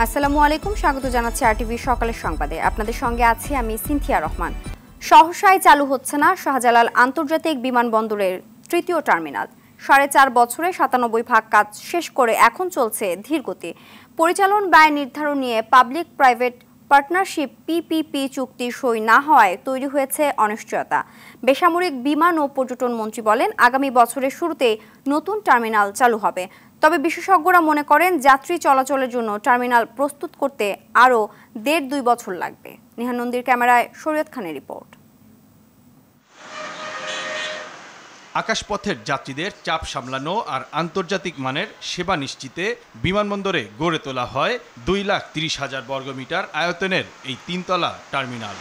আসসালামু আলাইকুম, স্বাগত জানাচ্ছি আরটিভি সকালের সংবাদে। আপনাদের সঙ্গে আছি আমি সিনথিয়া রহমান। সহসায় চালু হচ্ছে না শাহজালাল আন্তর্জাতিক বিমানবন্দরের তৃতীয় টার্মিনাল। ৪.৫ বছরে ৯৭ ভাগ কাজ শেষ করে এখন চলছে ধীরগতি। পরিচালন ব্যয় নির্ধারণ নিয়ে পাবলিক প্রাইভেট পার্টনারশিপ পিপিপি চুক্তি সই না হওয়ায় তৈরি হয়েছে অনিশ্চয়তা। বেসামরিক বিমান ও পর্যটন মন্ত্রী বলেন, আগামী বছরের শুরুতেই নতুন টার্মিনাল চালু হবে। তবে বিশেষজ্ঞরা মনে করেন যাত্রী চলাচলের জন্য টার্মিনাল প্রস্তুত করতে আরও ১.৫-২ বছর লাগবে। নিহান নন্দীর ক্যামেরায় শরীয়ত খানের রিপোর্ট। আকাশপথের যাত্রীদের চাপ সামলানো আর আন্তর্জাতিক মানের সেবা নিশ্চিতে বিমানবন্দরে গড়ে তোলা হয় ২,৩০,০০০ বর্গমিটার আয়তনের এই ৩তলা টার্মিনাল,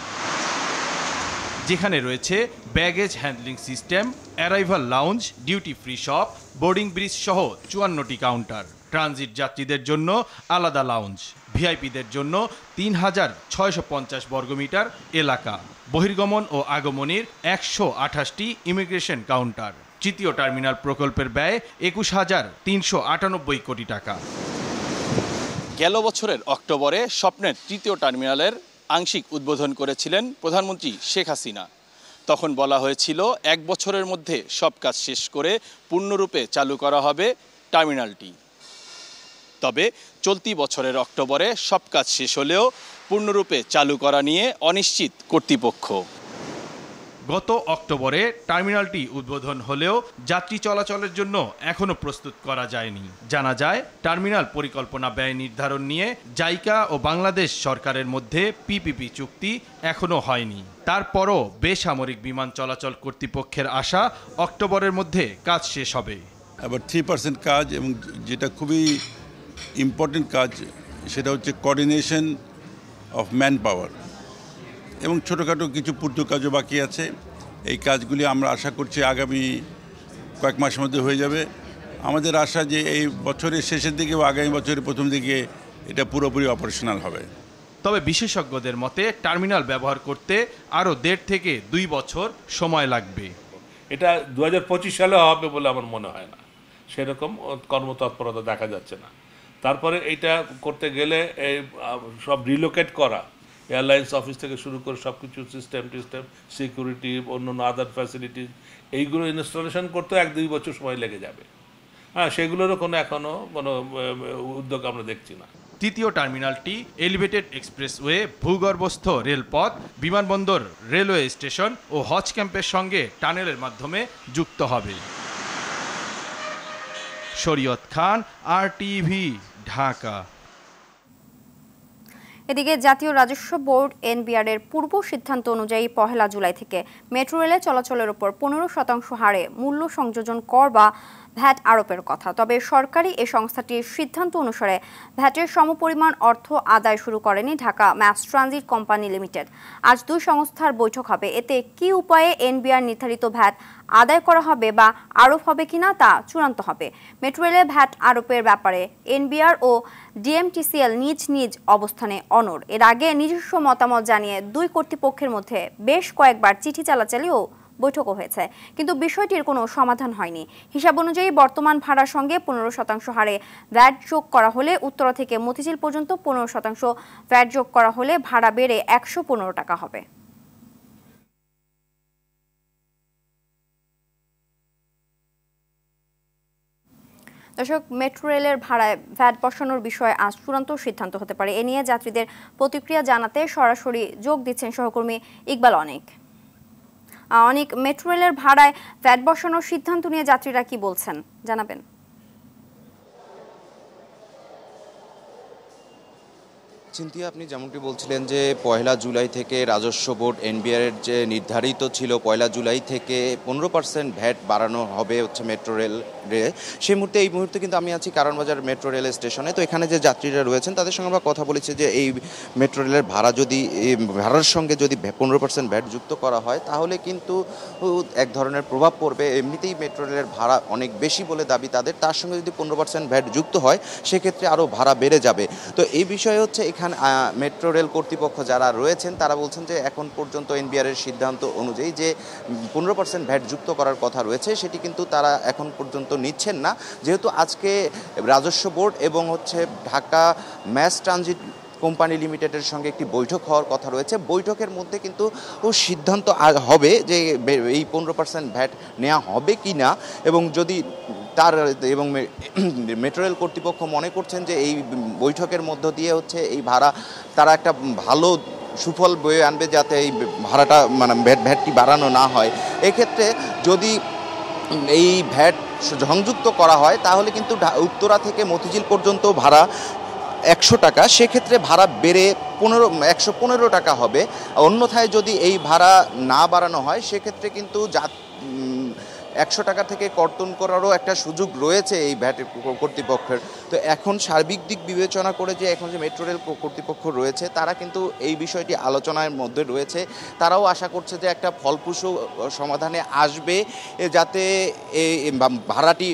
যেখানে রয়েছে baggage handling system, arrival lounge, duty free shop, boarding bridge সহ ৫৪টি কাউন্টার, ট্রানজিট যাত্রীদের জন্য আলাদা লাউঞ্জ, ভিআইপিদের জন্য ৩,৬৫০ বর্গমিটার এলাকা, বহির্গমন ও আগমনের ১২৮টি ইমিগ্রেশন কাউন্টার। তৃতীয় টার্মিনাল প্রকল্পের ব্যয় ২১,৩৯৮ কোটি টাকা। গেল বছরের অক্টোবরে স্বপ্নের তৃতীয় টার্মিনালের আংশিক উদ্বোধন করেছিলেন প্রধানমন্ত্রী শেখ হাসিনা। তখন বলা হয়েছিল ১ বছরের মধ্যে সব কাজ শেষ করে পূর্ণরূপে চালু করা হবে টার্মিনালটি। তবে চলতি বছরের অক্টোবরে সব কাজ শেষ হলেও পূর্ণরূপে চালু করা নিয়ে অনিশ্চিত কর্তৃপক্ষ। গত অক্টোবরে টার্মিনালটি উদ্বোধন হলেও যাত্রী চলাচলের জন্য এখনও প্রস্তুত করা যায়নি। জানা যায়, টার্মিনাল পরিকল্পনা ব্যয় নির্ধারণ নিয়ে জাইকা ও বাংলাদেশ সরকারের মধ্যে পিপিপি চুক্তি এখনও হয়নি। তারপরও বেসামরিক বিমান চলাচল কর্তৃপক্ষের আশা অক্টোবরের মধ্যে কাজ শেষ হবে। আবার 3% কাজ, এবং যেটা খুবই ইম্পর্টেন্ট কাজ সেটা হচ্ছে কোঅর্ডিনেশন অফ ম্যান পাওয়ার, এবং ছোটোখাটো কিছু পূর্ত কাজও বাকি আছে। এই কাজগুলি আমরা আশা করছি আগামী কয়েক মাসের মধ্যে হয়ে যাবে। আমাদের আশা যে এই বছরের শেষের দিকে বা আগামী বছরের প্রথম দিকে এটা পুরোপুরি অপারেশনাল হবে। তবে বিশেষজ্ঞদের মতে টার্মিনাল ব্যবহার করতে আরও ১.৫ থেকে ২ বছর সময় লাগবে। এটা ২০২৫ সালে হবে বলে আমার মনে হয় না, সেরকম কর্মতৎপরতা দেখা যাচ্ছে না। তারপরে এইটা করতে গেলে এই সব রিলোকেট করা, এয়ারলাইন্স অফিস থেকে শুরু করে সব কিছু সিস্টেম সিকিউরিটি, অন্য আদার ফ্যাসিলিটিস, এইগুলো ইনস্টলেশন করতে ১-২ বছর সময় লেগে যাবে। হ্যাঁ, সেগুলোরও এখনও কোনো উদ্যোগ আমরা দেখছি না। তৃতীয় টার্মিনালটি এলিভেটেড এক্সপ্রেসওয়ে, ভূগর্ভস্থ রেলপথ, বিমানবন্দর, রেলওয়ে স্টেশন ও হজ ক্যাম্পের সঙ্গে টানেলের মাধ্যমে যুক্ত হবে। শরীয়ত খান, আরটিভি, ঢাকা। এদিকে জাতীয় রাজস্ব বোর্ড এনবিআর এর পূর্ব সিদ্ধান্ত অনুযায়ী ১ জুলাই থেকে মেট্রো রেলে চলাচলের উপর ১৫% হারে মূল্য সংযোজন কর বা ভ্যাট আরোপের কথা। তবে সরকারি এই সংস্থাটির সিদ্ধান্ত অনুসারে ভ্যাটের সমপরিমাণ অর্থ আদায় শুরু করেনি Dhaka mass transit company limited. আজ দুই সংস্থার বৈঠক হবে। এতে কি উপায়ে এনবিআর নির্ধারিত ভ্যাট আদায় করা হবে বা আরোপ হবে কিনা তা চূড়ান্ত হবে। মেট্রো রেলে ভ্যাট আরোপের ব্যাপারে এনবিআর ও ডিএমটিসিএল নিজ নিজ অবস্থানে অনড়। এর আগে নিজস্ব মতামত জানিয়ে দুই কর্তৃপক্ষের মধ্যে বেশ কয়েকবার চিঠি চালাচালি ও বৈঠকও হয়েছে, কিন্তু বিষয়টির কোনো সমাধান হয়নি। হিসাব অনুযায়ী বর্তমান ভাড়ার সঙ্গে ১৫% হারে ভ্যাট যোগ করা হলে উত্তরা থেকে মতিঝিল পর্যন্ত ১৫% ভ্যাট যোগ করা হলে ভাড়া বেড়ে ১১৫ টাকা হবে। দর্শক, মেট্রো রেলের ভাড়ায় ভ্যাট বসানোর বিষয়ে আজ চূড়ান্ত সিদ্ধান্ত হতে পারে। এ নিয়ে যাত্রীদের প্রতিক্রিয়া জানাতে সরাসরি যোগ দিচ্ছেন সহকর্মী ইকবাল অনেক। মেট্রো রেলের ভাড়ায় ভ্যাট বসানোর সিদ্ধান্ত নিয়ে যাত্রীরা কি বলছেন জানাবেন। চিন্তিয়া, আপনি যেমনটি বলছিলেন যে ১ জুলাই থেকে রাজস্ব বোর্ড এনবিআর যে নির্ধারিত ছিল ১ জুলাই থেকে ১৫% ভ্যাট বাড়ানো হবে মেট্রো রেল। এই মুহূর্তে কিন্তু আমি আছি কারণবাজার মেট্রো রেল স্টেশনে। তো এখানে যে যাত্রীরা রয়েছেন তাদের সঙ্গে আমরা কথা বলেছি যে এই মেট্রো রেলের ভাড়ার সঙ্গে যদি ১৫% ভ্যাট যুক্ত করা হয় তাহলে কিন্তু এক ধরনের প্রভাব পড়বে। এমনিতেই মেট্রো রেলের ভাড়া অনেক বেশি বলে দাবি তাদের, তার সঙ্গে যদি ১৫% ভ্যাট যুক্ত হয় সেক্ষেত্রে আরও ভাড়া বেড়ে যাবে। তো এই বিষয়ে এখানে এখানে মেট্রো রেল কর্তৃপক্ষ যারা রয়েছেন তারা বলছেন যে এখন পর্যন্ত এনবিআরের সিদ্ধান্ত অনুযায়ী যে 15% ভ্যাট যুক্ত করার কথা রয়েছে সেটি কিন্তু তারা এখন পর্যন্ত নিচ্ছেন না, যেহেতু আজকে রাজস্ব বোর্ড এবং ঢাকা ম্যাস ট্রানজিট কোম্পানি লিমিটেডের সঙ্গে একটি বৈঠক হওয়ার কথা রয়েছে। বৈঠকের মধ্যে কিন্তু সিদ্ধান্ত হবে যে এই 15% ভ্যাট নেওয়া হবে কি না, এবং যদি এবং মেট্রো রেল কর্তৃপক্ষ মনে করছেন যে এই বৈঠকের মধ্য দিয়ে এই ভাড়া তারা একটা ভালো সুফল বয়ে আনবে, যাতে এই ভাড়াটা ভ্যাটটি বাড়ানো না হয়। এক্ষেত্রে যদি এই ভ্যাট সংযুক্ত করা হয় তাহলে কিন্তু উত্তরা থেকে মতিঝিল পর্যন্ত ভাড়া 100 টাকা, সেক্ষেত্রে ভাড়া বেড়ে 115 টাকা হবে। অন্যথায় যদি এই ভাড়া না বাড়ানো হয় সেক্ষেত্রে কিন্তু 100 টাকা থেকে কর্তন করারও একটা সুযোগ রয়েছে এই ভ্যাট কর্তৃপক্ষের। তো এখন সার্বিক দিক বিবেচনা করে যে এখন যে মেট্রো রেল কর্তৃপক্ষ রয়েছে তারা কিন্তু এই বিষয়টি আলোচনার মধ্যে রয়েছে। তারাও আশা করছে যে একটা ফলপ্রসূ সমাধানে আসবে, যাতে এই ভাড়াটি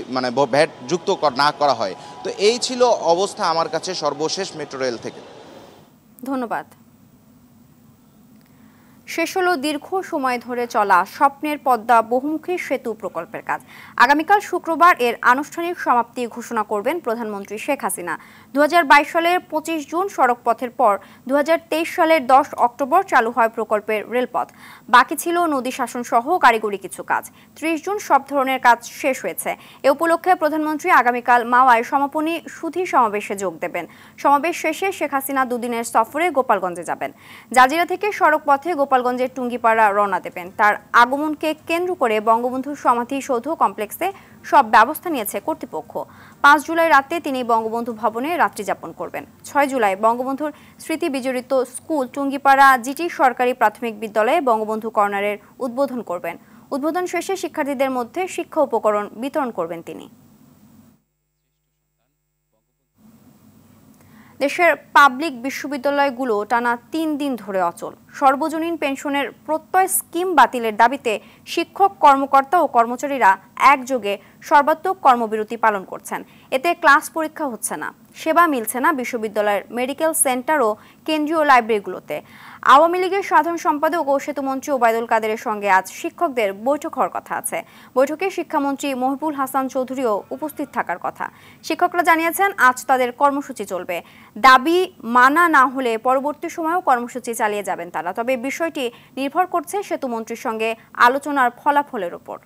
ভ্যাট যুক্ত না করা হয়। তো এই ছিল অবস্থা আমার কাছে সর্বশেষ মেট্রো রেল থেকে। ধন্যবাদ। শেষ হলো দীর্ঘ সময় ধরে চলা স্বপ্নের পদ্মা বহুমুখী সেতু প্রকল্পের কাজ। আগামীকাল শুক্রবার এর আনুষ্ঠানিক সমাপ্তি ঘোষণা করবেন প্রধানমন্ত্রী শেখ হাসিনা। 2022 সালের 25 জুন সড়ক পথের পর 2023 সালের 10 অক্টোবর চালু হয় প্রকল্পের রেলপথ। বাকি ছিল নদী শাসন সহ কারিগরি কিছু কাজ। 30 জুন সব ধরনের কাজ শেষ হয়েছে। এ উপলক্ষে প্রধানমন্ত্রী আগামীকাল মাওয়ায় সমাপনী সুধী সমাবেশে যোগ দেবেন। সমাবেশ শেষে শেখ হাসিনা দুদিনের সফরে গোপালগঞ্জে যাবেন। জাজিরা থেকে সড়ক পথে গোপালগঞ্জের টুঙ্গিপাড়া রওনা দেবেন। তার আগমনকে কেন্দ্র করে বঙ্গবন্ধুর সমাধিসৌধ কমপ্লেক্সে সব ব্যবস্থা নিয়েছে কর্তৃপক্ষ। 5 জুলাই রাতে তিনি বঙ্গবন্ধু ভবনে রাত্রি যাপন করবেন। 6 জুলাই বঙ্গবন্ধুর স্মৃতি বিজড়িত স্কুল টুঙ্গিপাড়া জিটি সরকারি প্রাথমিক বিদ্যালয়ে বঙ্গবন্ধু কর্নারের উদ্বোধন করবেন। উদ্বোধন শেষে শিক্ষার্থীদের মধ্যে শিক্ষা উপকরণ বিতরণ করবেন তিনি। দেশের পাবলিক বিশ্ববিদ্যালয়গুলো টানা 3 দিন ধরে অচল। সর্বজনীন পেনশনের প্রত্যয় স্কিম বাতিলের দাবিতে শিক্ষক, কর্মকর্তা ও কর্মচারীরা একযোগে সর্বাত্মক কর্মবিরতি পালন করছেন। এতে ক্লাস পরীক্ষা হচ্ছে না, সেবা মিলছে না বিশ্ববিদ্যালয়ের মেডিকেল সেন্টার ও কেন্দ্রীয় লাইব্রেরিগুলোতে। আওয়ামী লীগের সাধারণ সম্পাদক ও সেতুমন্ত্রী ওবায়দুল কাদেরের সঙ্গে আজ শিক্ষকদের বৈঠক হওয়ার কথা আছে। বৈঠকে শিক্ষামন্ত্রী মহিবুল হাসান চৌধুরীও উপস্থিত থাকার কথা। শিক্ষকরা জানিয়েছেন আজ তাদের কর্মসূচি চলবে। দাবি মানা না হলে পরবর্তী সময়েও কর্মসূচি চালিয়ে যাবেন তারা। তবে বিষয়টি নির্ভর করছে সেতুমন্ত্রীর সঙ্গে আলোচনার ফলাফলের উপর।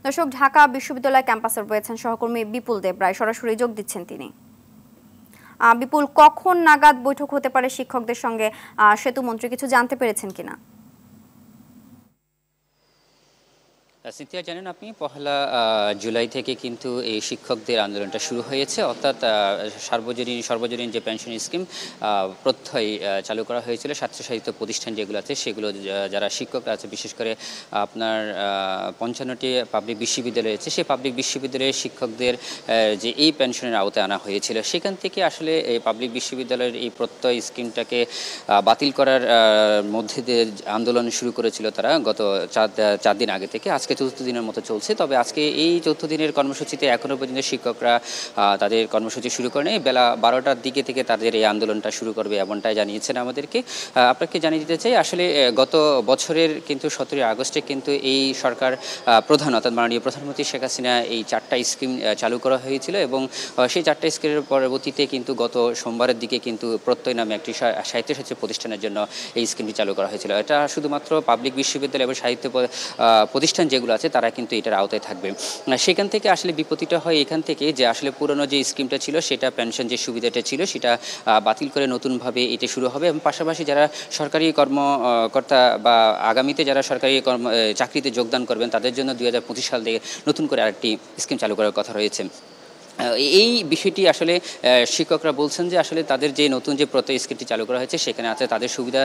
দর্শক, ঢাকা বিশ্ববিদ্যালয় ক্যাম্পাসে রয়েছেন সহকর্মী বিপুল দেবরায়, সরাসরি যোগ দিচ্ছেন তিনি। বিপুল, কখন নাগাদ বৈঠক হতে পারে শিক্ষকদের সঙ্গে? সেতুমন্ত্রী কিছু জানতে পেরেছেন কিনা? সিনথিয়া, জানেন আপনি 1 জুলাই থেকে কিন্তু এই শিক্ষকদের আন্দোলনটা শুরু হয়েছে, অর্থাৎ সর্বজনীন যে পেনশন স্কিম প্রত্যয় চালু করা হয়েছিল। স্বায়ত্তশাসিত প্রতিষ্ঠান যেগুলো আছে সেগুলো যারা শিক্ষকরা আছে, বিশেষ করে আপনার 55টি পাবলিক বিশ্ববিদ্যালয় আছে, সেই পাবলিক বিশ্ববিদ্যালয়ের শিক্ষকদের যে এই পেনশনের আওতায় আনা হয়েছিল, সেখান থেকে আসলে এই পাবলিক বিশ্ববিদ্যালয়ের এই প্রত্যয় স্কিমটাকে বাতিল করার মধ্যে দিয়ে আন্দোলন শুরু করেছিল তারা গত 4 দিন আগে থেকে। আজকে 4th দিনের মতো চলছে। তবে আজকে এই 4th দিনের কর্মসূচিতে এখনও পর্যন্ত শিক্ষকরা তাদের কর্মসূচি শুরু করে নেই। বেলা 12টার দিকে থেকে তাদের এই আন্দোলনটা শুরু করবে এমনটাই জানিয়েছেন আমাদেরকে। আপনাকে জানিয়ে দিতে চাই, আসলে গত বছরের কিন্তু 17 আগস্টে কিন্তু এই সরকার প্রধান অর্থাৎ মাননীয় প্রধানমন্ত্রী শেখ হাসিনা এই 4টা স্কিম চালু করা হয়েছিল, এবং সেই 4টা স্কিমের পরবর্তীতে কিন্তু গত সোমবারের দিকে কিন্তু প্রত্যয় নামে একটি সাহিত্যশাস্ত্র প্রতিষ্ঠানের জন্য এই স্কিমটি চালু করা হয়েছিল। এটা শুধুমাত্র পাবলিক বিশ্ববিদ্যালয় এবং সাহিত্য প্রতিষ্ঠান যেগুলো আছে তারা কিন্তু এটার আওতায় থাকবে। সেখান থেকে আসলে বিপত্তিটা হয় এখান থেকে যে আসলে পুরনো যে স্কিমটা ছিল, সেটা পেনশন যে সুবিধাটা ছিল সেটা বাতিল করে নতুনভাবে এটা শুরু হবে, এবং পাশাপাশি যারা সরকারি কর্মকর্তা বা আগামীতে যারা সরকারি চাকরিতে যোগদান করবেন তাদের জন্য 2025 সাল থেকে নতুন করে আরেকটি স্কিম চালু করার কথা রয়েছে। এই বিষয়টি আসলে শিক্ষকরা বলছেন যে আসলে তাদের যে নতুন যে প্রত্যয় স্কিমটি চালু করা হয়েছে সেখানে আছে তাদের সুবিধা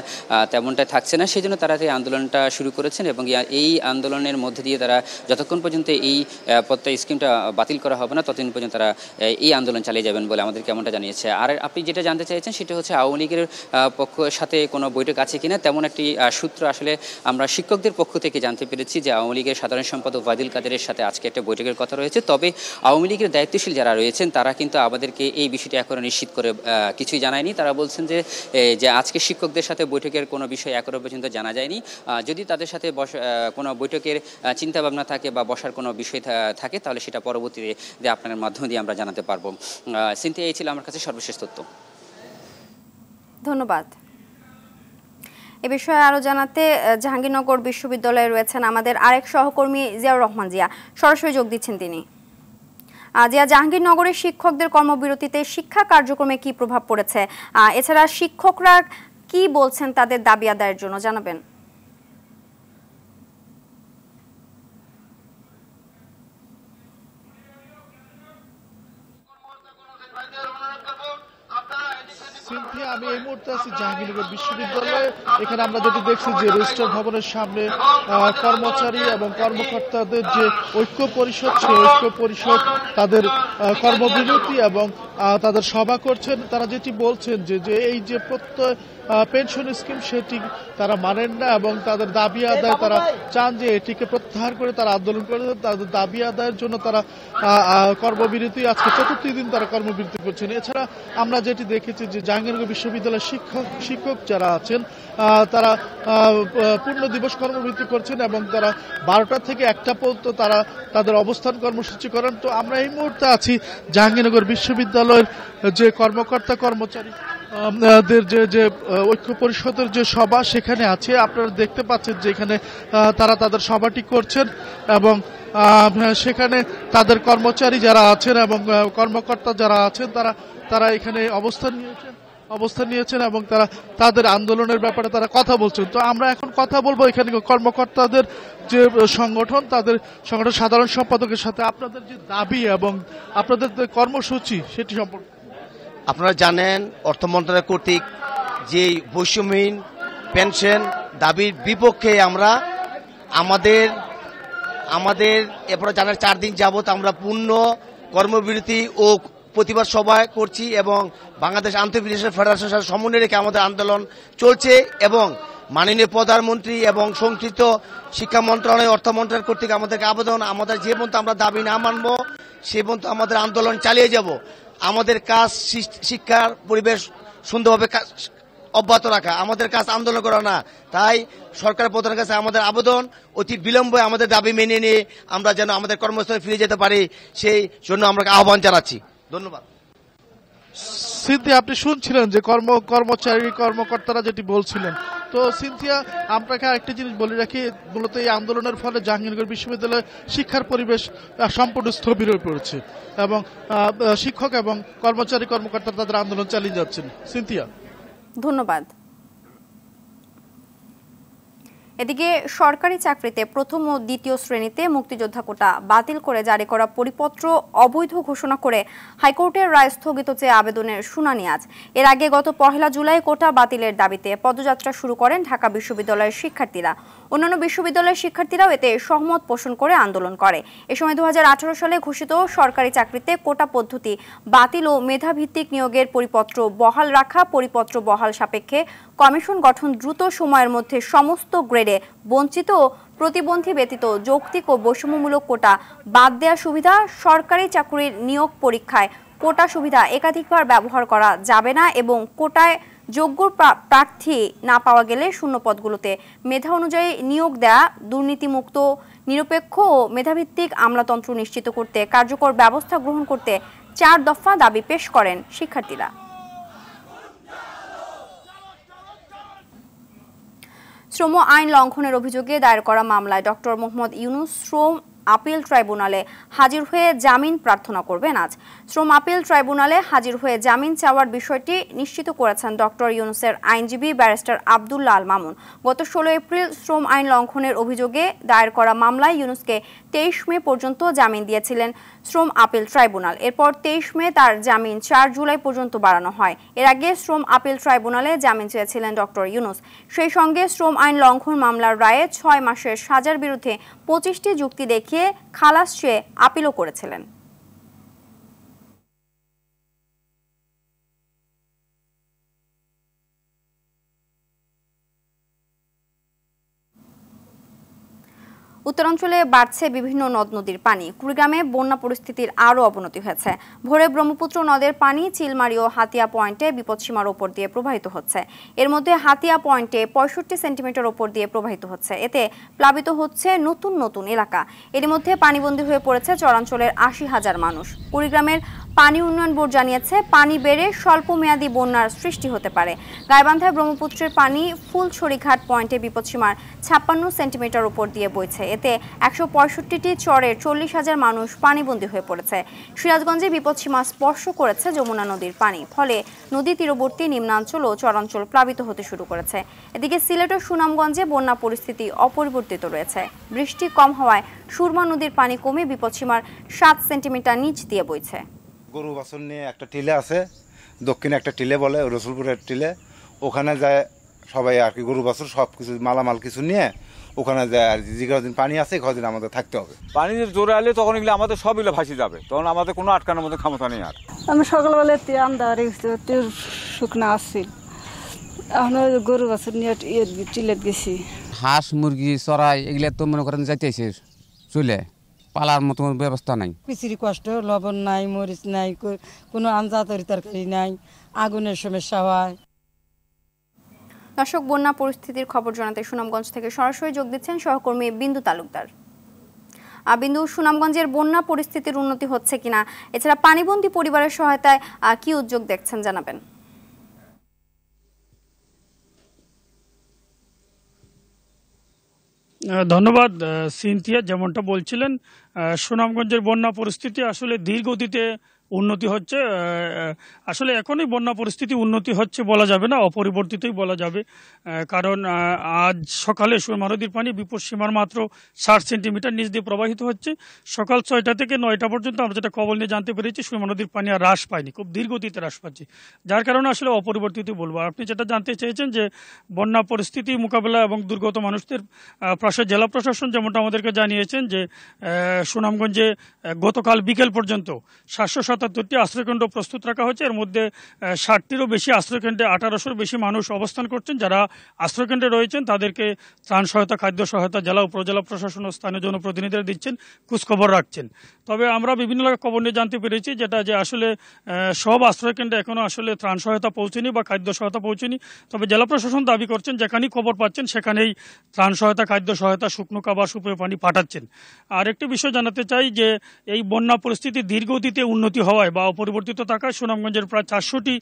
তেমনটা থাকছে না, সেই জন্য তারা এই আন্দোলনটা শুরু করেছেন, এবং এই আন্দোলনের মধ্যে দিয়ে তারা যতক্ষণ পর্যন্ত এই প্রত্যয় স্কিমটা বাতিল করা হবে না ততদিন পর্যন্ত তারা এই আন্দোলন চালিয়ে যাবেন বলে আমাদেরকে এমনটা জানিয়েছে। আর আপনি যেটা জানতে চাইছেন সেটা হচ্ছে আওয়ামী লীগের পক্ষের সাথে কোনো বৈঠক আছে কিনা, তেমন একটি সূত্র আসলে আমরা শিক্ষকদের পক্ষ থেকে জানতে পেরেছি যে আওয়ামী লীগের সাধারণ সম্পাদক ওবায়দুল কাদেরের সাথে আজকে একটা বৈঠকের কথা রয়েছে। তবে আওয়ামী লীগের দায়িত্বশীল যারা রয়েছেন তারা কিন্তু আমাদেরকে এই বিষয়টি এখনো নিশ্চিত করে কিছুই জানায়নি। তারা বলছেন যে আজকে শিক্ষকদের সাথে বৈঠকের কোনো বিষয় এখনো পর্যন্ত জানা যায়নি। যদি তাদের সাথে কোনো বৈঠকের চিন্তাভাবনা থাকে বা বসার কোনো বিষয় থাকে তাহলে সেটা পরবর্তীতে আপনার মাধ্যম দিয়ে আমরা জানাতে পারবো। সিনথিয়া, এই ছিল আমার কাছে সর্বশেষ তথ্য। ধন্যবাদ। এ বিষয়ে আরো জানাতে জাহাঙ্গীরনগর বিশ্ববিদ্যালয়ে রয়েছেন আমাদের আরেক সহকর্মী জিয়াউর রহমান জিয়া, সরাসরি যোগ দিচ্ছেন তিনি। জিয়া, জাহাঙ্গীরনগরের শিক্ষকদের কর্মবিরতিতে শিক্ষা কার্যক্রমে কি প্রভাব পড়েছে, এছাড়া শিক্ষকরা কি বলছেন তাদের দাবি আদায়ের জন্য জানাবেন? সিনথিয়া, আমি এই মুহূর্তে আছি জাহাঙ্গীরনগর বিশ্ববিদ্যালয়ে। এখানে আমরা যেটি দেখছি যে রেজিস্ট্রার ভবনের সামনে কর্মচারী এবং কর্মকর্তাদের যে ঐক্য পরিষদ, সেই ঐক্য পরিষদ তাদের কর্মবিরতি এবং তাদের সভা করছেন। তারা যেটি বলছেন যে এই যে প্রত্যয় পেনশন স্কিম সেটি তারা মানেন না এবং তাদের দাবি আদায় তারা চান যে এটিকে প্রত্যাহার করে তারা আন্দোলন করে তাদের দাবি আদায়ের জন্য তারা কর্মবিরতি, আজকে চতুর্থ দিন তারা কর্মবিরতি করছেন। এছাড়া আমরা যেটি দেখেছি যে জাহাঙ্গীরনগর বিশ্ববিদ্যালয়ের শিক্ষক যারা আছেন তারা পূর্ণ দিবস কর্মবিরতি করছেন এবং তারা 12টা থেকে 1টা পর্যন্ত তারা তাদের অবস্থান কর্মসূচি করেন। তো আমরা এই মুহূর্তে আছি জাহাঙ্গীরনগর বিশ্ববিদ্যালয়ের যে কর্মকর্তা কর্মচারী যে ঐক্য পরিষদের যে সভা সেখানে আছে। আপনারা দেখতে পাচ্ছেন যে এখানে তারা তাদের সভাটি করছেন এবং সেখানে তাদের কর্মচারী যারা আছেন এবং কর্মকর্তা যারা আছেন তারা এখানে অবস্থান নিয়েছেন এবং তারা তাদের আন্দোলনের ব্যাপারে তারা কথা বলছেন। তো আমরা এখন কথা বলবো এখানে কর্মকর্তাদের যে সংগঠন, তাদের সংগঠন সাধারণ সম্পাদকের সাথে। আপনাদের যে দাবি এবং আপনাদের যে কর্মসূচি সেটি সম্পর্কে আপনারা জানেন, অর্থ মন্ত্রণালয় কর্তৃক যে বৈষম্যহীন পেনশন দাবির বিপক্ষে আমরা আমাদের এরপরে জানার 4 দিন যাবত আমরা পূর্ণ কর্মবিরতি ও প্রতিবাদ সভা করছি এবং বাংলাদেশ আন্তঃবিদেশের ফেডারেশনের সাথে সমন্বয় রেখে আমাদের আন্দোলন চলছে এবং মাননীয় প্রধানমন্ত্রী এবং সংশ্লিষ্ট শিক্ষা মন্ত্রণালয়, অর্থ মন্ত্রণালয় কর্তৃক আমাদেরকে আবেদন, আমাদের যে পর্যন্ত আমরা দাবি না মানব সে পর্যন্ত আমাদের আন্দোলন চালিয়ে যাব। আমাদের কাজ শিক্ষার পরিবেশ সুন্দরভাবে অব্যাহত রাখা, আমাদের কাজ আন্দোলন করা না। তাই সরকার প্রধানের কাছে আমাদের আবেদন, অতি বিলম্বে আমাদের দাবি মেনে নিয়ে আমরা যেন আমাদের কর্মস্থলে ফিরে যেতে পারি, সেই জন্য আমরা আহ্বান জানাচ্ছি। ধন্যবাদ। সিনথিয়া, আপনি শুনছিলেন যে কর্মচারী কর্মকর্তারা যেটি বলছিলেন। তো সিনথিয়া, আপনাকে আরেকটি জিনিস বলে রাখি, মূলত এই আন্দোলনের ফলে জাহাঙ্গীরনগর বিশ্ববিদ্যালয়ের শিক্ষার পরিবেশ সম্পূর্ণ স্থবির হয়ে পড়েছে এবং শিক্ষক এবং কর্মচারী কর্মকর্তা তাদের আন্দোলন চালিয়ে যাচ্ছেন। সিনথিয়া, ধন্যবাদ। এদিকে সরকারি চাকরিতে প্রথম ও দ্বিতীয় শ্রেণীতে মুক্তিযোদ্ধা কোটা বাতিল করে জারি করা পরিপত্র অবৈধ ঘোষণা করে হাইকোর্টের রায় স্থগিত চেয়ে আবেদনের শুনানি আজ। এর আগে গত 1 জুলাই কোটা বাতিলের দাবিতে পদযাত্রা শুরু করেন ঢাকা বিশ্ববিদ্যালয়ের শিক্ষার্থীরা। অন্যান্য বিশ্ববিদ্যালয়ের শিক্ষার্থীরাও এতে সহমত পোষণ করে আন্দোলন করে। এ সময় 2018 সালে ঘোষিত সরকারি চাকরিতে কোটা পদ্ধতি বাতিল ও মেধাভিত্তিক নিয়োগের পরিপত্র বহাল রাখা, পরিপত্র বহাল সাপেক্ষে কমিশন গঠন, দ্রুত সময়ের মধ্যে সমস্ত গ্রেডে বঞ্চিত ও প্রতিবন্ধী ব্যতীত যৌক্তিক ও বৈষম্যমূলক কোটা বাদ দেওয়া সুবিধা, সরকারি চাকরির নিয়োগ পরীক্ষায় কোটা সুবিধা একাধিকবার ব্যবহার করা যাবে না এবং কোটায় যোগ্য প্রার্থী না পাওয়া গেলে শূন্য পদগুলোতে মেধা অনুযায়ী নিয়োগ দেয়া, দুর্নীতিমুক্ত, নিরপেক্ষ ও মেধাভিত্তিক আমলাতন্ত্র নিশ্চিত করতে কার্যকর ব্যবস্থা গ্রহণ করতে 4 দফা দাবি পেশ করেন শিক্ষার্থীরা। শ্রম আইন লঙ্ঘনের অভিযোগে দায়ের করা মামলায় ডক্টর মোহাম্মদ ইউনুস শ্রম আপিল ট্রাইব্যুনালে হাজির হয়ে জামিন প্রার্থনা করবেন আজ। শ্রম আপিল ট্রাইব্যুনালে হাজির হয়ে জামিন চাওয়ার বিষয়টি নিশ্চিত করেছেন ডক্টর ইউনুসের আইনজীবী ব্যারিস্টার আব্দুল্লাহ আল মামুন। গত 16 এপ্রিল শ্রম আইন লঙ্ঘনের অভিযোগে দায়ের করা মামলায় ইউনুসকে 23 মে পর্যন্ত জামিন দিয়েছিলেন শ্রম আপিল ট্রাইব্যুনাল। এরপর 23 মে তার জামিন 4 জুলাই পর্যন্ত বাড়ানো হয়। এর আগে শ্রম আপিল ট্রাইব্যুনালে জামিন চেয়েছিলেন ডক্টর ইউনুস। সেই সঙ্গে শ্রম আইন লঙ্ঘন মামলার রায়ে 6 মাসের সাজার বিরুদ্ধে 25টি যুক্তি দেখিয়ে খালাস চেয়ে আপিলও করেছিলেন। উত্তরাঞ্চলে বাড়ছে বিভিন্ন নদ নদীর পানি। কুড়িগ্রামে বন্যা পরিস্থিতির আরও অবনতি হয়েছে। ভোরে ব্রহ্মপুত্র নদের পানি চিলমারি ও হাতিয়া পয়েন্টে বিপদসীমার ওপর দিয়ে প্রবাহিত হচ্ছে। এর মধ্যে হাতিয়া পয়েন্টে 65 সেন্টিমিটার ওপর দিয়ে প্রবাহিত হচ্ছে। এতে প্লাবিত হচ্ছে নতুন নতুন এলাকা। এর মধ্যে পানিবন্দী হয়ে পড়েছে চরাঞ্চলের 80,000 মানুষ। কুড়িগ্রামের পানি উন্নয়ন বোর্ড জানিয়েছে, পানি বেড়ে স্বল্পমেয়াদী বন্যার সৃষ্টি হতে পারে। গাইবান্ধায় ব্রহ্মপুত্রের পানি ফুলছড়িঘাট পয়েন্টে বিপদসীমার 56 সেন্টিমিটার উপর দিয়ে বইছে। এতে 165টি চরের 40,000 মানুষ পানিবন্দী হয়ে পড়েছে। সিরাজগঞ্জে বিপদসীমা স্পর্শ করেছে যমুনা নদীর পানি, ফলে নদী তীরবর্তী নিম্নাঞ্চল ও চরাঞ্চল প্লাবিত হতে শুরু করেছে। এদিকে সিলেট ও সুনামগঞ্জে বন্যা পরিস্থিতি অপরিবর্তিত রয়েছে। বৃষ্টি কম হওয়ায় সুরমা নদীর পানি কমে বিপদসীমার 7 সেন্টিমিটার নিচ দিয়ে বইছে। গরু বাছুর নিয়ে একটা টিলে আছে, দক্ষিণে একটা টিলে বলে রসুলপুরের টিলে, ওখানে যায় সবাই আর কি, গরু বাছুর সব কিছু মালামাল কিছু নিয়ে ওখানে যায় আর যে কদিন পানি আছে কদিন আমাদের থাকতে হবে। পানি জোরে এলে তখন এগুলো আমাদের সবগুলো ভাসি যাবে, তখন আমাদের কোনো আটকানোর মধ্যে ক্ষমতা নেই। আর আমি সকালবেলা আন্দার শুকনা আসছিল, এখন গরু বাছুর নিয়ে টিলেট গেছি। হাঁস মুরগি চড়াই এগুলা তো মনে করেন যাইতেছে চলে, পালার মতো ব্যবস্থা নাই। পিছিরি কষ্ট, লবণ নাই, মরিচ নাই, কোনো আঞ্জা তরকারি নাই, আগুনের সমস্যা হয়। দর্শক, বন্যা পরিস্থিতির খবর জানাতে সুনামগঞ্জ থেকে সরাসরি যোগ দিচ্ছেন সহকর্মী বিন্দু তালুকদার। বিন্দু, সুনামগঞ্জের বন্যা পরিস্থিতির উন্নতি হচ্ছে কিনা, এছাড়া পানিবন্দী পরিবারের সহায়তায় কি উদ্যোগ দেখছেন জানাবেন। ধন্যবাদ সিনথিয়া। যেমনটা বলছিলেন, সুনামগঞ্জের বন্যা পরিস্থিতি আসলে ধীর গতিতে উন্নতি হচ্ছে। আসলে এখনই বন্যা পরিস্থিতি উন্নতি হচ্ছে বলা যাবে না, অপরিবর্তিতই বলা যাবে। কারণ আজ সকালে সুরমা নদীর পানি বিপদসীমার মাত্র 60 সেন্টিমিটার নিচ দিয়ে প্রবাহিত হচ্ছে। সকাল 6টা থেকে 9টা পর্যন্ত আমরা যেটা খবর নিয়ে জানতে পেরেছি, সুরমা নদীর পানি আর হ্রাস পায়নি, খুব ধীর গতিতে হ্রাস পাচ্ছে, যার কারণে আসলে অপরিবর্তিত বলবো। আপনি যেটা জানতে চেয়েছেন যে বন্যা পরিস্থিতি মোকাবেলা এবং দুর্গত মানুষদের পাশে জেলা প্রশাসন যেমনটা আমাদেরকে জানিয়েছেন যে সুনামগঞ্জে গতকাল বিকেল পর্যন্ত 777টি আশ্রয়কেন্দ্র প্রস্তুত রাখা হয়েছে। এর মধ্যে 60টিরও বেশি আশ্রয়কেন্দ্রে 1800-র বেশি মানুষ অবস্থান করছেন। যারা আশ্রয়কেন্দ্রে রয়েছেন তাদেরকে ত্রাণ সহায়তা, খাদ্য সহায়তা জেলা উপজেলা প্রশাসন ও স্থানীয় জনপ্রতিনিধিরা দিচ্ছেন, খোঁজখবর রাখছেন। তবে আমরা বিভিন্ন খবর নিয়ে জানতে পেরেছি যেটা যে আসলে সব আশ্রয়কেন্দ্রে এখনও আসলে ত্রাণ সহায়তা পৌঁছেনি বা খাদ্য সহায়তা পৌঁছেনি। তবে জেলা প্রশাসন দাবি করছেন যেখানেই খবর পাচ্ছেন সেখানেই ত্রাণ সহায়তা, খাদ্য সহায়তা, শুকনো খাবার, সুপেয় পানি পাঠাচ্ছেন। আর একটি বিষয় জানাতে চাই যে এই বন্যা পরিস্থিতি দীর্ঘগতিতে উন্নতি হওয়ায় বা অপরিবর্তিত থাকায় সুনামগঞ্জের প্রায় 400টি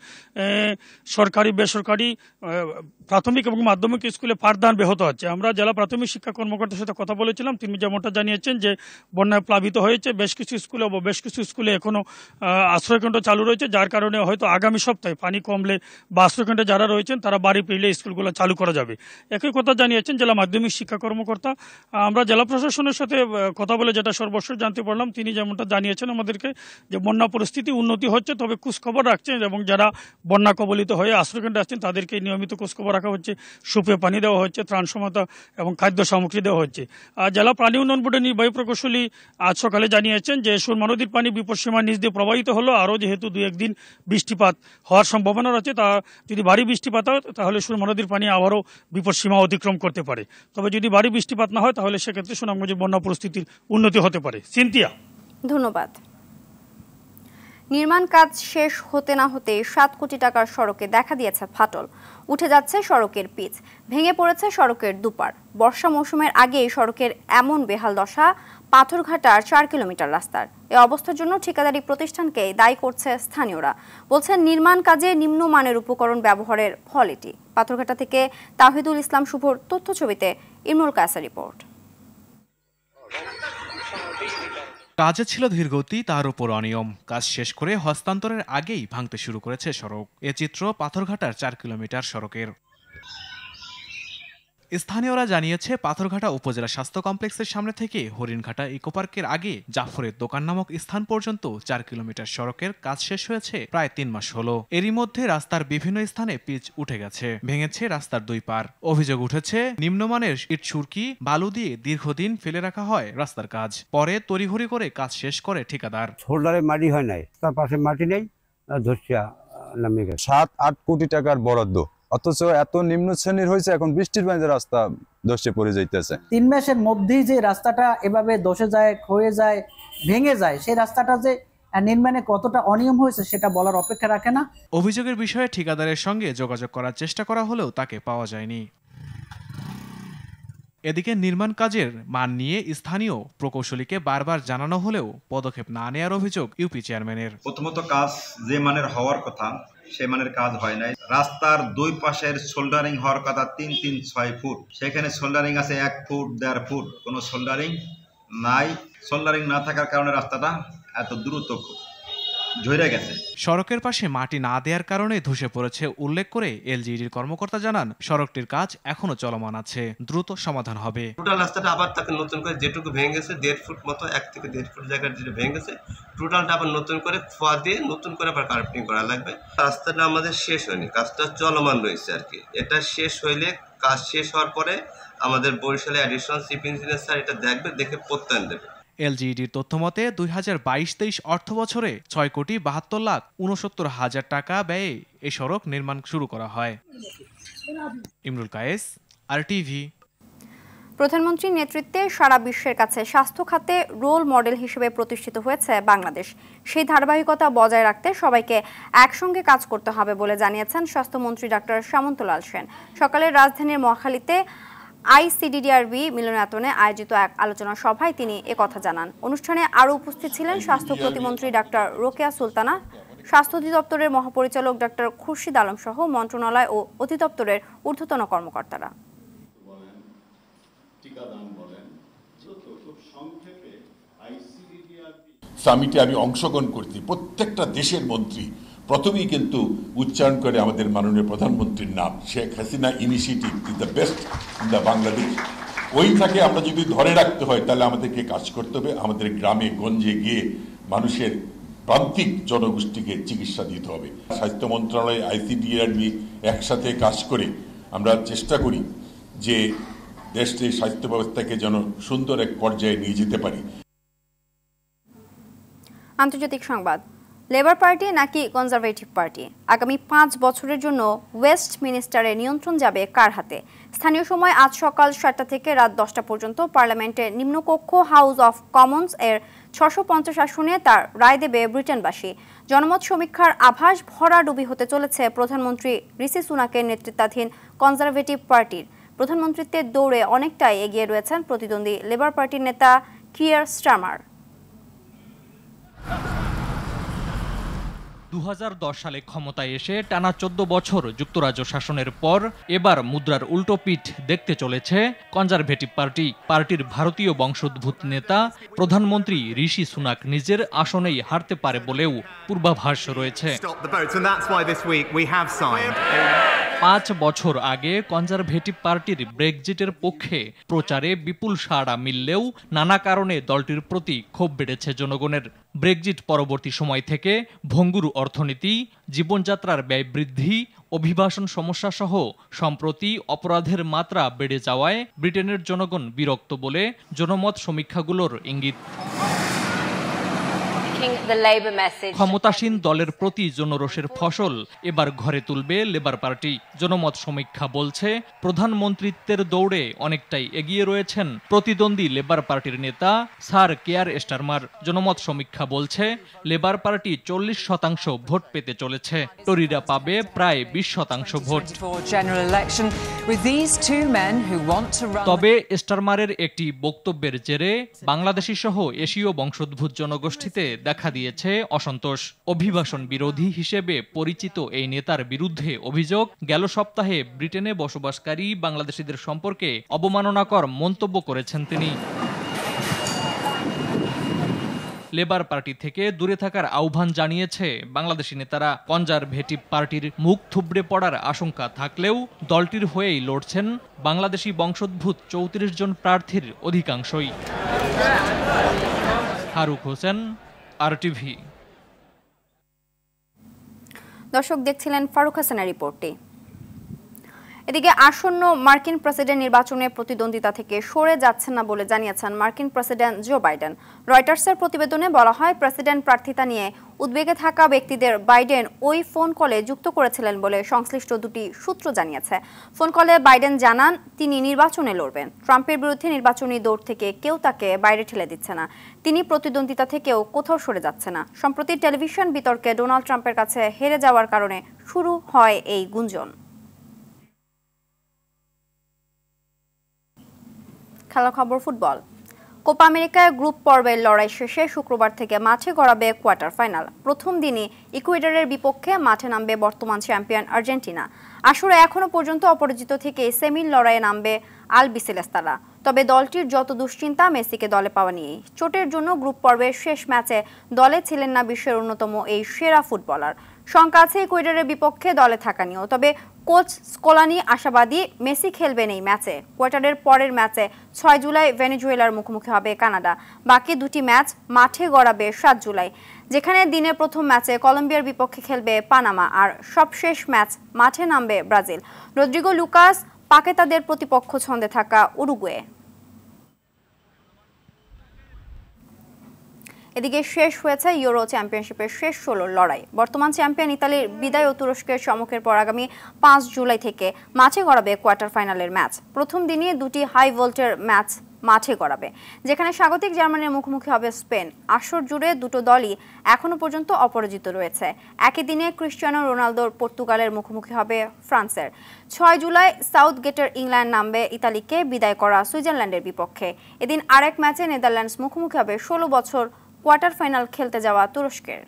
সরকারি বেসরকারি প্রাথমিক এবং মাধ্যমিক স্কুলে পাঠদান ব্যাহত হচ্ছে। আমরা জেলা প্রাথমিক শিক্ষা কর্মকর্তার সাথে কথা বলেছিলাম, তিনি যেমনটা জানিয়েছেন যে বন্যায় প্লাবিত হয়েছে বেশ কিছু স্কুলে এখনও আশ্রয়কেন্দ্র চালু রয়েছে, যার কারণে হয়তো আগামী সপ্তাহে পানি কমলে বা আশ্রয়কেন্দ্রে যারা রয়েছেন তারা বাড়ি ফিরলে স্কুলগুলো চালু করা যাবে। একই কথা জানিয়েছেন জেলা মাধ্যমিক শিক্ষা কর্মকর্তা। আমরা জেলা প্রশাসনের সাথে কথা বলে যেটা সর্বশেষ জানতে পারলাম, তিনি যেমনটা জানিয়েছেন আমাদেরকে যে বন্যা পরিস্থিতি উন্নতি হচ্ছে, তবে খোঁজখবর রাখছেন এবং যারা বন্যা কবলিত হয়ে আশ্রয়কেন্দ্রে আসছেন তাদেরকে নিয়মিত খোঁজখবর রাখা হচ্ছে, সুপেয় পানি দেওয়া হচ্ছে, ত্রাণ সহায়তা এবং খাদ্য সামগ্রী দেওয়া হচ্ছে। জেলা পানি উন্নয়ন বোর্ডের নির্বাহী প্রকৌশলী আজ সকালে জানিয়েছেন যে সুরমা নদীর পানি বিপদসীমার নিচ দিয়ে প্রবাহিত হলো, আরও যেহেতু 2-1 দিন বৃষ্টিপাত হওয়ার সম্ভাবনা রয়েছে, তা যদি ভারী বৃষ্টিপাত হয় তাহলে সুরমা নদীর পানি আবারও বিপদসীমা অতিক্রম করতে পারে। তবে যদি ভারী বৃষ্টিপাত না হয় তাহলে সেক্ষেত্রে সুনামগঞ্জের বন্যা পরিস্থিতির উন্নতি হতে পারে। সিনথিয়া, ধন্যবাদ। নির্মাণ কাজ শেষ হতে না হতে 7 কোটি টাকার সড়কে দেখা দিয়েছে ফাটল। উঠে যাচ্ছে সড়কের পিচ, ভেঙে পড়েছে সড়কের দুপার। বর্ষা মৌসুমের আগে এই সড়কের এমন বেহাল দশা পাথরঘাটার 4 কিলোমিটার রাস্তার। এই অবস্থার জন্য ঠিকাদারি প্রতিষ্ঠানকে দায়ী করছে স্থানীয়রা। বলছেন নির্মাণ কাজে নিম্নমানের উপকরণ ব্যবহারের ফল এটি। পাথরঘাটা থেকে তাহিদুল ইসলাম শুভর তথ্য ছবিতে ইমরুল কায়েসার রিপোর্ট। কাজে ছিল ধীরগতি, তার উপর অনিয়ম। কাজ শেষ করে হস্তান্তরের আগেই ভাঙতে শুরু করেছে সড়ক। এ চিত্র পাথরঘাটার 4 কিলোমিটার সড়কের। স্থানীয়রা জানিয়েছে পাথরঘাটা উপজেলা স্বাস্থ্য কমপ্লেক্সের সামনে থেকে হরিণঘাটা ইকো পার্কের আগে জাফরের দোকান নামক স্থান পর্যন্ত 4 কিলোমিটার সড়কের কাজ শেষ হয়েছে প্রায় 3 মাস হলো। এরই মধ্যে রাস্তার বিভিন্ন স্থানে পিচ উঠে গেছে, ভেঙেছে রাস্তার 2 পার। অভিযোগ উঠেছে নিম্নমানের ইট সুরকি বালু দিয়ে দীর্ঘদিন ফেলে রাখা হয় রাস্তার কাজ, পরে তড়িঘড়ি করে কাজ শেষ করে ঠিকাদার। শোল্ডারে মাটি হয় নাই, তার পাশে মাটি নেই, ধরছিয়া নামে গেছে। 7-8 কোটি টাকার বরাদ্দ, অথচ এত নিম্ন শ্রেণীর হয়েছে, এখন বৃষ্টির পানিতে রাস্তা ধসে পড়ে যাইতেছে। 3 মাসের মধ্যেই যে রাস্তাটা এভাবে ধসে যায়, ক্ষয়ে যায়, ভেঙে যায়, সেই রাস্তাটা যে নির্মাণে কতটা অনিয়ম হয়েছে সেটা বলার অপেক্ষা রাখে না। অভিযোগের বিষয়ে ঠিকাদারের সঙ্গে যোগাযোগ করার চেষ্টা করা হলেও তাকে পাওয়া যায়নি। এদিকে নির্মাণ কাজের মান নিয়ে স্থানীয় প্রকৌশলীকে বারবার জানানো হলেও পদক্ষেপ না নেওয়ার অভিযোগ ইউপি চেয়ারম্যানের। প্রথমত কাজ যে মানের হওয়ার কথা সে মানের কাজ হয় নাই। রাস্তার 2 পাশের সোল্ডারিং হওয়ার কথা 3-6 ফুট, সেখানে সোল্ডারিং আছে 1 ফুট 1.5 ফুট, কোনো সোল্ডারিং নাই। সোল্ডারিং না থাকার কারণে রাস্তাটা এত দ্রুত ঝরে গেছে। সড়কের পাশে মাটি না দেওয়ার কারণে ধসে পড়েছে উল্লেখ করে এলজিইডির কর্মকর্তা জানান, সড়কটির কাজ এখনো চলমান আছে, দ্রুত সমাধান হবে। টোটাল রাস্তাটা আবার তাকে নতুন করে যেটুকু ভেঙে গেছে 1.5 ফুট মতো, 1 থেকে 1.5 ফুট জায়গার যেটা ভেঙে গেছে, টোটালটা আবার নতুন করে খোয়া দিয়ে নতুন করে আবার কার্পেটিং করা লাগবে। রাস্তাটা আমাদের শেষ হয়নি, কাজটা চলমান রয়েছে আর কি। এটা শেষ হইলে, কাজ শেষ হওয়ার পরে আমাদের বরিশালে অ্যাডিশনাল চিফ ইঞ্জিনিয়ার স্যার এটা দেখবে, দেখে প্রত্যয়ন দেবে। এলজিইডির তথ্যমতে 2022-23 অর্থ বছরে 6,72,69,000 টাকা ব্যয়ে এই সড়ক নির্মাণ শুরু করা হয়। ইমরুল কায়েস, আরটিভি। প্রধানমন্ত্রীর নেতৃত্বে সারা বিশ্বের কাছে স্বাস্থ্য খাতে রোল মডেল হিসেবে প্রতিষ্ঠিত হয়েছে বাংলাদেশ। সেই ধারাবাহিকতা বজায় রাখতে সবাইকে একসঙ্গে কাজ করতে হবে বলে জানিয়েছেন স্বাস্থ্যমন্ত্রী ডক্টর সামন্তলাল সেন। সকালে রাজধানীর মহাখালীতে আইসিডিডিআরবি মিলনায়তনে আয়োজিত এক আলোচনা সভায় তিনি একথা জানান। অনুষ্ঠানে আরও উপস্থিত ছিলেন স্বাস্থ্য প্রতিমন্ত্রী ডাক্তার রোকেয়া সুলতানা, স্বাস্থ্য অধিদপ্তরের মহাপরিচালক ডাক্তার খুরশিদ আলম সহ মন্ত্রণালয় ও অধিদপ্তরের ঊর্ধ্বতন কর্মকর্তারা। সামিটে আমি অংশগ্রহণ করছি, প্রত্যেকটা দেশের মন্ত্রী প্রথমেই কিন্তু উচ্চারণ করে আমাদের মাননীয় প্রধানমন্ত্রীর নাম, Sheikh Hasina initiative is the best in the Bangladesh. ওইটাকে আমরা যদি ধরে রাখতে হয় তাহলে আমাদেরকে কাজ করতে হবে, আমাদের গ্রামে গঞ্জে গিয়ে মানুষের প্রান্তিক জনগোষ্ঠীকে চিকিৎসা দিতে হবে। স্বাস্থ্য মন্ত্রণালয়, আইসিডিআরবি একসাথে কাজ করে আমরা চেষ্টা করি যে দেশটির স্বাস্থ্য ব্যবস্থাকে যেন সুন্দর এক পর্যায়ে নিয়ে যেতে পারি। আন্তর্জাতিক সংবাদ। লেবার পার্টি নাকি কনজারভেটিভ পার্টি? আগামী 5 বছরের জন্য ওয়েস্টমিনিস্টারের নিয়ন্ত্রণ যাবে কার হাতে? স্থানীয় সময় আজ সকাল 7টা থেকে রাত 10টা পর্যন্ত পার্লামেন্টের নিম্নকক্ষ হাউস অফ কমন্স এর 650 আসনে তার রায় দেবে ব্রিটেনবাসী। জনমত সমীক্ষার আভাস ভরাডুবি হতে চলেছে প্রধানমন্ত্রী ঋষি সুনাকের নেতৃত্বাধীন কনজারভেটিভ পার্টির। প্রধানমন্ত্রীত্বের দৌড়ে অনেকটাই এগিয়ে রয়েছেন প্রতিদ্বন্দ্বী লেবার পার্টির নেতা কিয়ার স্টারমার। 2010 সালে ক্ষমতায় এসে টানা 14 বছর যুক্তরাজ্য শাসনের পর এবার মুদ্রার উল্টো পিঠ দেখতে চলেছে কনজারভেটিভ পার্টি। পার্টির ভারতীয় বংশোদ্ভূত নেতা প্রধানমন্ত্রী ঋষি সুনাক নিজের আসনেই হারতে পারে বলেও পূর্বাভাস রয়েছে। 5 বছর আগে কনজারভেটিভ পার্টির ব্রেক্সিটের পক্ষে প্রচারে বিপুল সাড়া মিললেও নানা কারণে দলটির প্রতি ক্ষোভ বেড়েছে জনগণের। ব্রেক্সিট পরবর্তী সময় থেকে ভঙ্গুর অর্থনীতি, জীবনযাত্রার ব্যয় বৃদ্ধি, অভিবাসন সমস্যা সহ সম্প্রতি অপরাধের মাত্রা বেড়ে যাওয়ায় ব্রিটেনের জনগণ বিরক্ত বলে জনমত সমীক্ষাগুলোর ইঙ্গিত। ক্ষমতাসীন দলের প্রতি জনরোষের ফসল এবার ঘরে তুলবে লেবার পার্টি। জনমত সমীক্ষা বলছে প্রধানমন্ত্রীত্বের দৌড়ে অনেকটাই এগিয়ে রয়েছেন প্রতিদ্বন্দ্বী লেবার পার্টির নেতা স্যার কেয়ার স্টারমার। জনমত সমীক্ষা বলছে লেবার পার্টি 40% ভোট পেতে চলেছে, টরিরা পাবে প্রায় 20% ভোট। তবে স্টারমারের একটি বক্তব্যের জেরে বাংলাদেশি সহ এশীয় বংশোদ্ভূত জনগোষ্ঠীতে দেখা দিয়েছে অসন্তোষ। অভিবাসন বিরোধী হিসেবে পরিচিত এই নেতার বিরুদ্ধে অভিযোগ, গেল সপ্তাহে ব্রিটেনে বসবাসকারী বাংলাদেশিদের সম্পর্কে অবমাননাকর মন্তব্য করেছেন তিনি। লেবার পার্টি থেকে দূরে থাকার আহ্বান জানিয়েছে বাংলাদেশি নেতারা। কনজারভেটিভ পার্টির মুখ থুবড়ে পড়ার আশঙ্কা থাকলেও দলটির হয়েই লড়ছেন বাংলাদেশি বংশোদ্ভূত 34 জন প্রার্থীর অধিকাংশই। ফারুক হোসেন, আরটিভি। দর্শক দেখছিলেন ফারুক হাসানের রিপোর্টটি। এদিকে আসন্ন মার্কিন প্রেসিডেন্ট নির্বাচনে প্রতিদ্বন্দ্বিতা থেকে সরে যাচ্ছেন না বলে জানিয়েছেন মার্কিন প্রেসিডেন্ট জো বাইডেন। রয়টার্সের প্রতিবেদনে বলা হয়, প্রেসিডেন্ট প্রার্থিতা নিয়ে উদ্বেগে থাকা ব্যক্তিদের বাইডেন ওই ফোন কলে যুক্ত করেছিলেন বলে সংশ্লিষ্ট দুটি সূত্র জানিয়েছে। ফোন কলে বাইডেন জানান তিনি নির্বাচনে লড়বেন। ট্রাম্পের বিরুদ্ধে নির্বাচনী দৌড় থেকে কেউ তাকে বাইরে ঠেলে দিচ্ছে না। তিনি প্রতিদ্বন্দ্বিতা থেকেও কোথাও সরে যাচ্ছে না। সম্প্রতি টেলিভিশন বিতর্কে ডোনাল্ড ট্রাম্পের কাছে হেরে যাওয়ার কারণে শুরু হয় এই গুঞ্জন। খেলার খবর ফুটবল। কোপা আমেরিকায় গ্রুপ পর্বের লড়াই শেষে শুক্রবার থেকে মাঠে গড়াবে কোয়ার্টার ফাইনাল। প্রথম দিনই ইকুয়েডরের বিপক্ষে মাঠে নামবে বর্তমান চ্যাম্পিয়ন আর্জেন্টিনা। আসরে এখনো পর্যন্ত অপরাজিত থেকে সেমির লড়াইয়ে নামবে আলবিসেলেস্তারা। তবে দলটির যত দুশ্চিন্তা মেসিকে দলে পাওয়া নিয়েই। চোটের জন্য গ্রুপ পর্বের শেষ ম্যাচে দলে ছিলেন না বিশ্বের অন্যতম এই সেরা ফুটবলার। শঙ্কা আছে ইকুয়েডরের বিপক্ষে দলে থাকা নিয়েও। তবে কোচ স্কোলানি আশাবাদী মেসি খেলবেন এই ম্যাচে। কোয়ার্টারের পরের ম্যাচে 6 জুলাই ভেনেজুয়েলার মুখোমুখি হবে কানাডা। বাকি দুটি ম্যাচ মাঠে গড়াবে 7 জুলাই, যেখানে দিনের প্রথম ম্যাচে কলম্বিয়ার বিপক্ষে খেলবে পানামা আর সবশেষ ম্যাচ মাঠে নামবে ব্রাজিল। রদ্রিগো লুকাস পাকেতাদের প্রতিপক্ষ ছন্দে থাকা উরুগুয়ে। এদিকে শেষ হয়েছে ইউরো চ্যাম্পিয়নশিপের শেষ 16 লড়াই। বর্তমান চ্যাম্পিয়ন ইতালির বিদায় ও তুরস্কের চমকের পর আগামী 5 জুলাই থেকে মাঠে গড়াবে কোয়ার্টার ফাইনালের ম্যাচ। প্রথম দিনে দুটি হাই ভোল্টের ম্যাচ মাঠে গড়াবে, যেখানে স্বাগতিক জার্মানির মুখোমুখি হবে স্পেন। আসর জুড়ে দুটো দলই এখনো পর্যন্ত অপরাজিত রয়েছে। একই দিনে ক্রিস্টিয়ানো রোনালদোর পর্তুগালের মুখোমুখি হবে ফ্রান্সের। 6 জুলাই সাউথগেটের ইংল্যান্ড নামবে ইতালিকে বিদায় করা সুইজারল্যান্ডের বিপক্ষে। এদিন আরেক ম্যাচে নেদারল্যান্ডস মুখোমুখি হবে 16 বছর কোয়ার্টার ফাইনাল খেলতে যাওয়া তুরস্কের।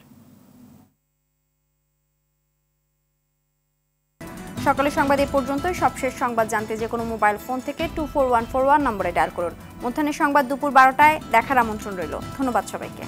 সকালের সংবাদ এই পর্যন্তই। সবশেষ সংবাদ জানতে যে কোনো মোবাইল ফোন থেকে 24141 নম্বরে ডায়াল করুন। মধ্যাহ্নের সংবাদ দুপুর 12টায় দেখার আমন্ত্রণ রইল। ধন্যবাদ সবাইকে।